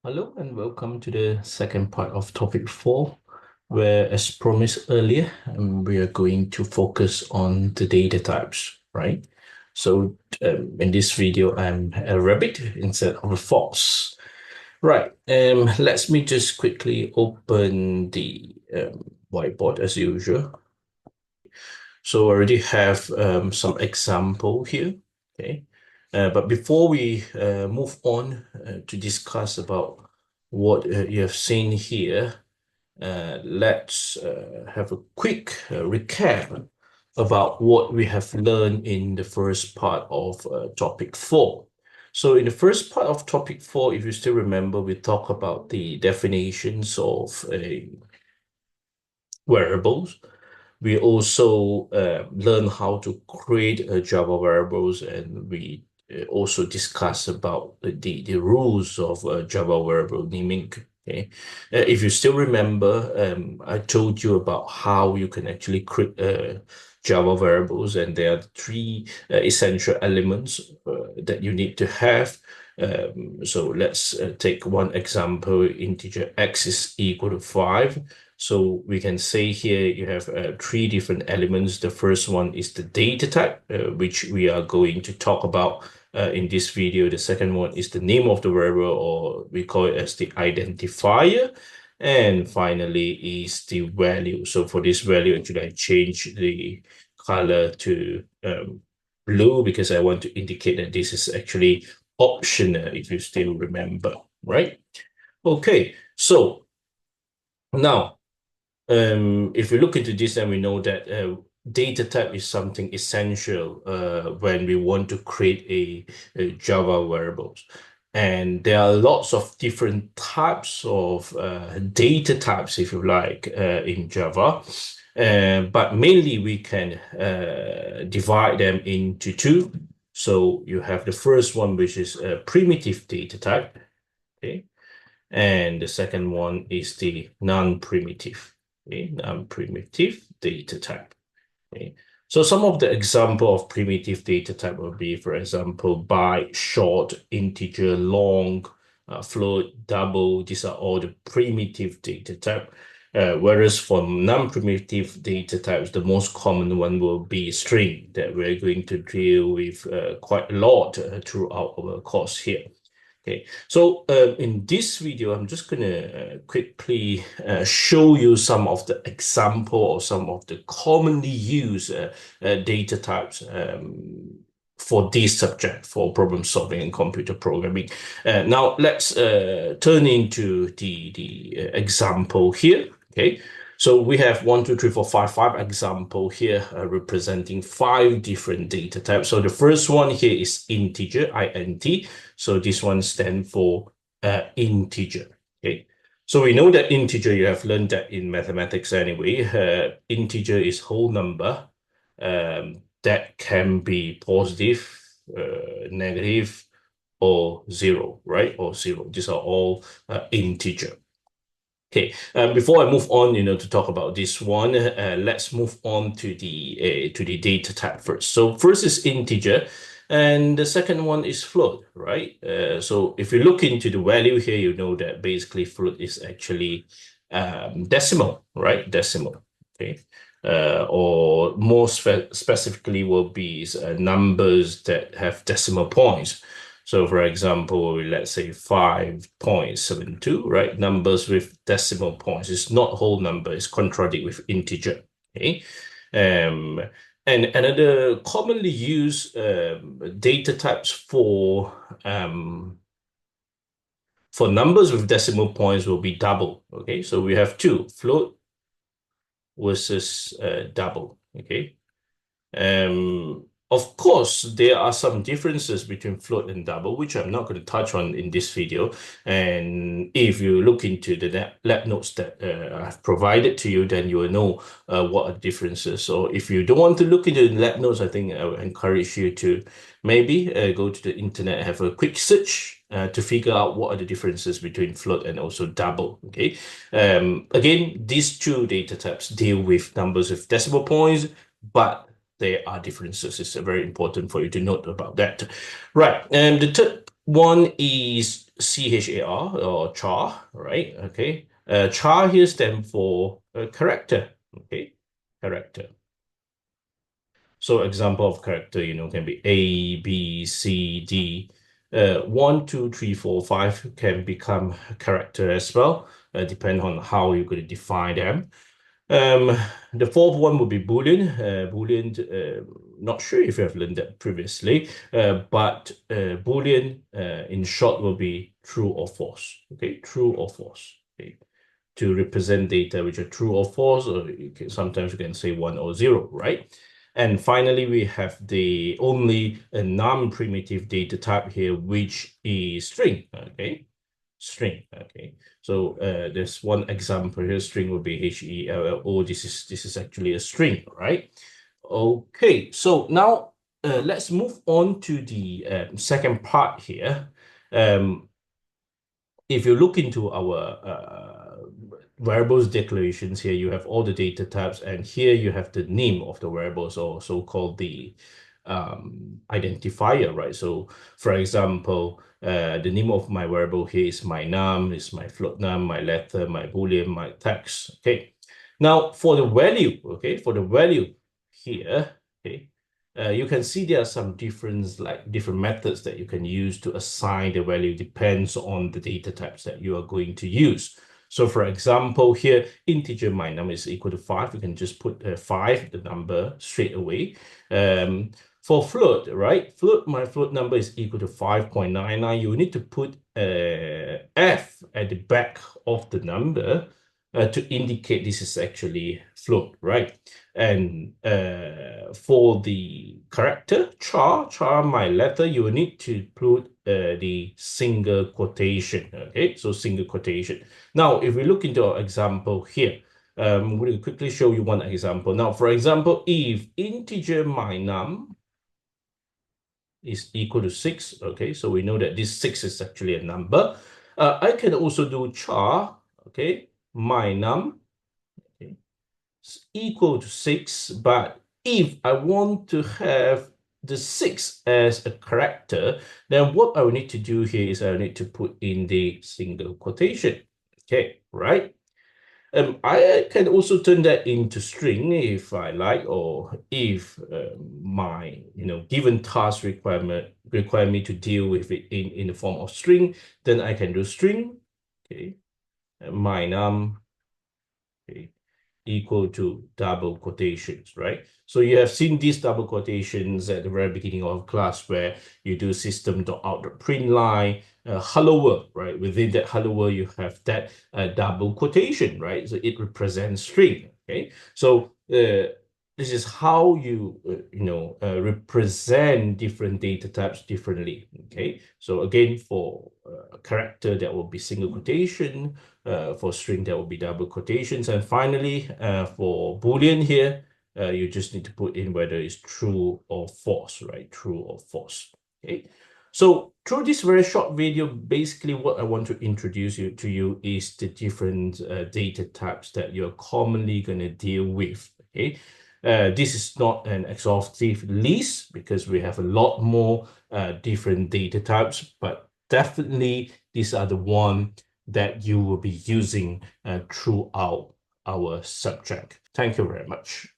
Hello and welcome to the second part of topic 4, where, as promised earlier, we are going to focus on the data types, right? So, in this video, I'm a rabbit instead of a fox. Right, let me just quickly open the whiteboard as usual. So, I already have some example here, okay? But before we move on to discuss about what you have seen here, let's have a quick recap about what we have learned in the first part of topic 4. So in the first part of topic 4, if you still remember, we talk about the definitions of variables. We also learn how to create Java variables, and we also discuss about the rules of Java variable naming. Okay, if you still remember, I told you about how you can actually create Java variables, and there are three essential elements that you need to have. So let's take one example: integer x is equal to 5. So we can say here you have three different elements. The first one is the data type, which we are going to talk about in this video. The second one is the name of the variable, or we call it as the identifier. And finally is the value. So for this value, actually, I change the color to blue because I want to indicate that this is actually optional, if you still remember, right? Okay, so now if we look into this, then we know that data type is something essential when we want to create a Java variables. And there are lots of different types of data types, if you like, in Java. But mainly we can divide them into two. So you have the first one, which is a primitive data type. Okay. And the second one is the non-primitive, okay? Non-primitive data type. Okay? So some of the example of primitive data type will be, for example, byte, short, integer, long, float, double. These are all the primitive data type. Whereas for non-primitive data types, the most common one will be string that we're going to deal with quite a lot throughout our course here. Okay, so in this video, I'm just going to quickly show you some of the example or some of the commonly used data types for this subject, for problem solving and computer programming. Now, let's turn into the example here. Okay, so we have 1, 2, 3, 4, 5, 5 example here representing 5 different data types. So the first one here is integer, int. So this one stands for integer. Okay. So we know that integer, you have learned that in mathematics anyway. Integer is whole number that can be positive, negative, or zero, right? Or zero. These are all integer. Okay, before I move on, to talk about this one, let's move on to the data type first. So first is integer, and the second one is float, right? So if you look into the value here, you know that basically float is actually decimal, right? Decimal, okay? Or more specifically will be numbers that have decimal points. So for example, let's say 5.72, right? Numbers with decimal points. It's not whole number, it's contradict with integer. Okay. Um, and another commonly used data types for numbers with decimal points will be double. Okay, so we have two, float versus double. Okay. Of course, there are some differences between float and double, which I'm not going to touch on in this video. And if you look into the lab notes that I've provided to you, then you will know what are the differences. So if you don't want to look into the lab notes, I think I would encourage you to maybe go to the internet, have a quick search to figure out what are the differences between float and also double. Okay. Again, these two data types deal with numbers with decimal points, but there are differences. It's very important for you to note about that. Right, and the third one is char or char, right? Okay. Char here stands for character. Okay, character. So example of character, can be A, B, C, D. 1, 2, 3, 4, 5 can become character as well, depending on how you're going to define them. Um, the fourth one would be Boolean. Boolean, not sure if you have learned that previously, but Boolean, in short, will be true or false. Okay, true or false. Okay, to represent data which are true or false, or sometimes you can say 1 or 0, right? And finally, we have the only non-primitive data type here, which is string. Okay, string. Okay, so there's one example here. String will be HELLO. This is actually a string, right? Okay, so now let's move on to the second part here. Um, if you look into our variables declarations here, you have all the data types, and here you have the name of the variables, or so-called the identifier, right? So, for example, the name of my variable here is my num, is my float num, my letter, my boolean, my text. Okay. Now, for the value, okay, for the value here, okay, you can see there are some different methods that you can use to assign the value depends on the data types that you are going to use. So for example, here, integer my number is equal to 5. You can just put 5, the number, straight away. For float, right? My float number is equal to 5.99. You need to put F at the back of the number to indicate this is actually float, right? And for the character char my letter, you will need to put the single quotation. Okay, so single quotation. Now, if we look into our example here, I'm going to quickly show you one example. Now, for example, if integer my num is equal to 6, okay, so we know that this 6 is actually a number. I can also do char, okay, my num, okay, equal to 6, but if I want to have the 6 as a character, then what I will need to do here is I will need to put in the single quotation. Okay, right? I can also turn that into string if I like, or if my given task require me to deal with it in the form of string, then I can do string. Okay, my num. Okay, equal to double quotations, right? So you have seen these double quotations at the very beginning of class where you do system.out.println hello world, right? Within that hello world, you have that double quotation, right? So it represents string, okay? So this is how you, represent different data types differently, okay? So again, for a character, that will be single quotation. For string, that will be double quotations. And finally, for Boolean here, you just need to put in whether it's true or false, right? True or false. Okay. So through this very short video, basically what I want to introduce to you is the different data types that you're commonly going to deal with. Okay. This is not an exhaustive list because we have a lot more different data types, but definitely these are the one that you will be using throughout our subject. Thank you very much.